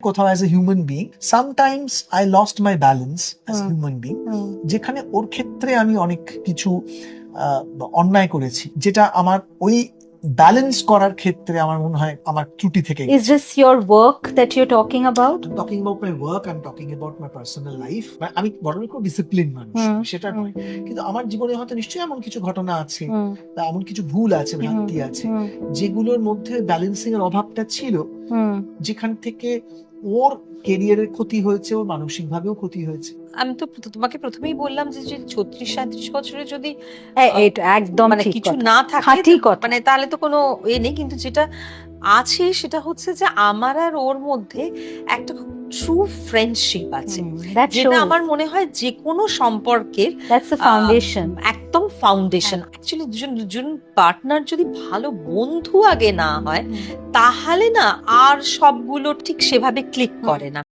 কোথাও as a human being sometimes I lost my balance as hmm. Human being, hmm. যেখানে ওর ক্ষেত্রে আমি অনেক কিছু অন্যায় করেছি, যেটা আমার ওই ব্যালেন্স করার ক্ষেত্রে আমার মনে হয় আমার ত্রুটি থেকে Is this your work that you're talking about? I'm talking about my work, I'm talking about my personal life. আমি বড় খুব ডিসিপ্লিন মানুষ, হুম, সেটা হুম, নয়, কিন্তু আমার জীবনে হয়তো নিশ্চয়ই এমন কিছু ঘটনা আছে হুম, বা এমন কিছু ভুল আছে, ভ্রান্তি আছে, হুম, যেগুলোর মধ্যে ব্যালেন্সিং এর অভাবটা ছিল, হুম। যেখান থেকে ওর কেরিয়ারের ক্ষতি হয়েছে, ওর মানসিক ভাবেও ক্ষতি হয়েছে। আমি তো তোমাকে প্রথমেই বললাম যে 36-37 বছরে যদি এটা একদম মানে ঠিক কিছু কথা। না থাকে খাঁটি কথা। মানে তাহলে তো কোনো নেই, কিন্তু যেটা আছে সেটা হচ্ছে যে আমার আর ওর মধ্যে একটা ট্রু ফ্রেন্ডশিপ আছে, That যেটা shows. আমার মনে হয় যে কোনো সম্পর্কের That's the foundation. একদম ফাউন্ডেশন। অ্যাকচুয়ালি দুজন পার্টনার যদি ভালো বন্ধু আগে না হয়, তাহলে না আর সবগুলো ঠিক সেভাবে ক্লিক করে না।